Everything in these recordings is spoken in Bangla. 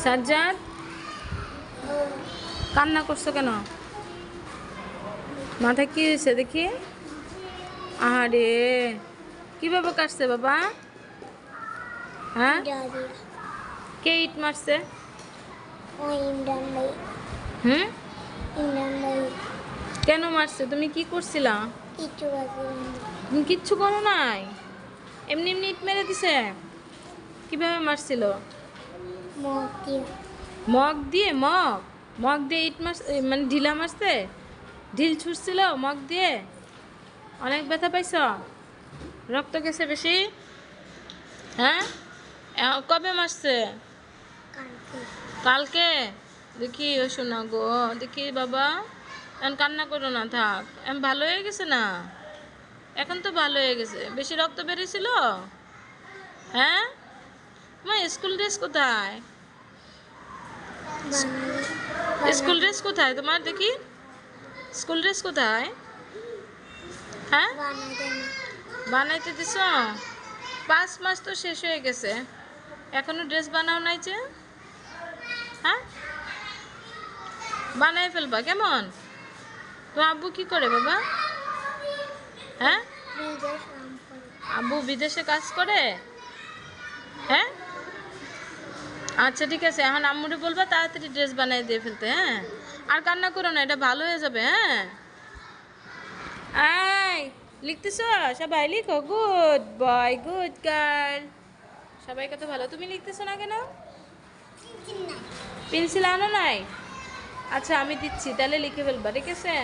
সাজ্জাদ, কান্না করছো কেন? মাথা কি হয়েছে দেখি? আরে কিভাবে কাটছে বাবা? হ্যাঁ, কে ইট মারছে? হুম, কেন মারছে? তুমি কি করছিলা? তুমি কিচ্ছু করো নাই, এমনি এমনি ইট মেরে দিছে? কিভাবে মারছিল? মগ দিয়ে? মগ দিয়ে ইট মার, মানে ঢিলা মারছে? ঢিল ছুটছিল মগ দিয়ে? অনেক ব্যথা পাইছ? রক্ত গেছে বেশি? হ্যাঁ, কবে মারছে? কালকে? দেখি ও শোনা গো, দেখি বাবা, এখন কান্না করো না, থাক, এখন ভালো হয়ে গেছে না? এখন তো ভালো হয়ে গেছে। বেশি রক্ত বেরিয়েছিল? হ্যাঁ, তোমার স্কুল ড্রেস কোথায়? স্কুল ড্রেস কোথায় তোমার দেখি? স্কুল ড্রেস কোথায়? হ্যাঁ, বানাইতে দিছ? 5 মাস তো শেষ হয়ে গেছে, এখনো ড্রেস বানাও নাই যে? হ্যাঁ, বানাই ফেলবা কেমন? তো আব্বু কি করে বাবা? হ্যাঁ, আব্বু বিদেশে কাজ করে? হ্যাঁ, আচ্ছা ঠিক আছে, এখন আম্মুরে বলবা তাড়াতাড়ি ড্রেস বানিয়ে দিয়ে ফেলতে। হ্যাঁ, আর কান্না করো না, এটা ভালো হয়ে যাবে। হ্যাঁ, আয়, লিখতেছ? সবাই লিখো, গুড বয়, গুড গার্ল। সবাই কত ভালো। তুমি লিখতেছো না কেন? পেন্সিল আনো নাই? আচ্ছা আমি দিচ্ছি, তাহলে লিখে ফেলবা, ঠিক আছে?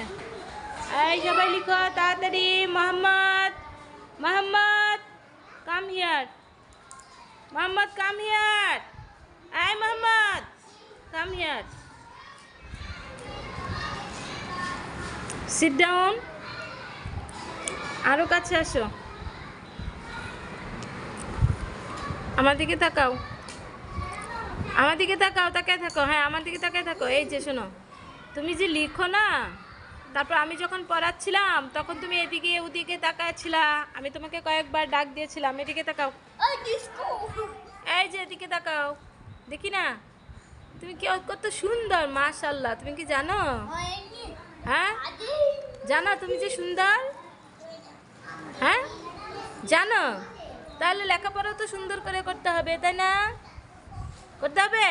এই সবাই লিখো তাড়াতাড়ি। Mohammad, Mohammad come here, Mohammad come here, I Mohammad come here, sit down. আরো কাছে আসো, আমার দিকে তাকাও, আমার দিকে তাকাও, তাকায় থাকো। হ্যাঁ, আমার দিকে তাকায় থাকো। এই যে শোনো, তুমি যে লিখো না, তারপর আমি যখন পড়াচ্ছিলাম তখন তুমি এদিকে ওদিকে তাকাচ্ছিলা, আমি তোমাকে কয়েকবার ডাক দিয়েছিলাম। এদিকে তাকাও, এই যে এদিকে তাকাও, দেখি না? তুমি কি কত সুন্দর, মাশাআল্লাহ। তুমি কি জানো? হ্যাঁ, জানো তুমি যে সুন্দর? হ্যাঁ, জানো? তাহলে লেখাপড়া তো সুন্দর করে করতে হবে, তাই না? করতে হবে।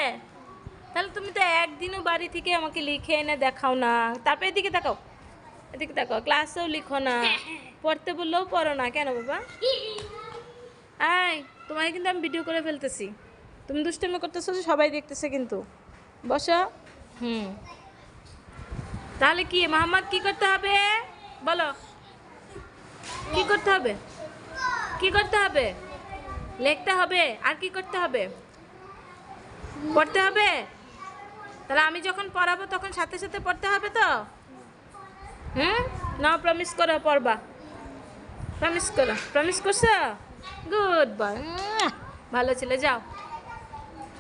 তাহলে তুমি তো একদিনও বাড়ি থেকে আমাকে লিখে এনে দেখাও না। তারপরে এদিকে তাকাও, এদিকে তাকাও, ক্লাসেও লিখো না, পড়তে বললেও পড়ো না কেন বাবা? আয়, তোমাকে কিন্তু আমি ভিডিও করে ফেলতেছি, তুমি দুষ্টামি করতেছো, সবাই দেখতেছে কিন্তু। বসো। হুম, তাহলে কি মোহাম্মদ কি করতে হবে বলো? কি করতে হবে? কি করতে হবে? লিখতে হবে। আর কি করতে হবে? পড়তে হবে। তাহলে আমি যখন পড়াবো তখন সাথে সাথে পড়তে হবে তো? হুম, নাও প্রমিস করো পড়বা। প্রমিস করো, প্রমিস করছো? গুড বয়, ভালো ছেলে, যাও।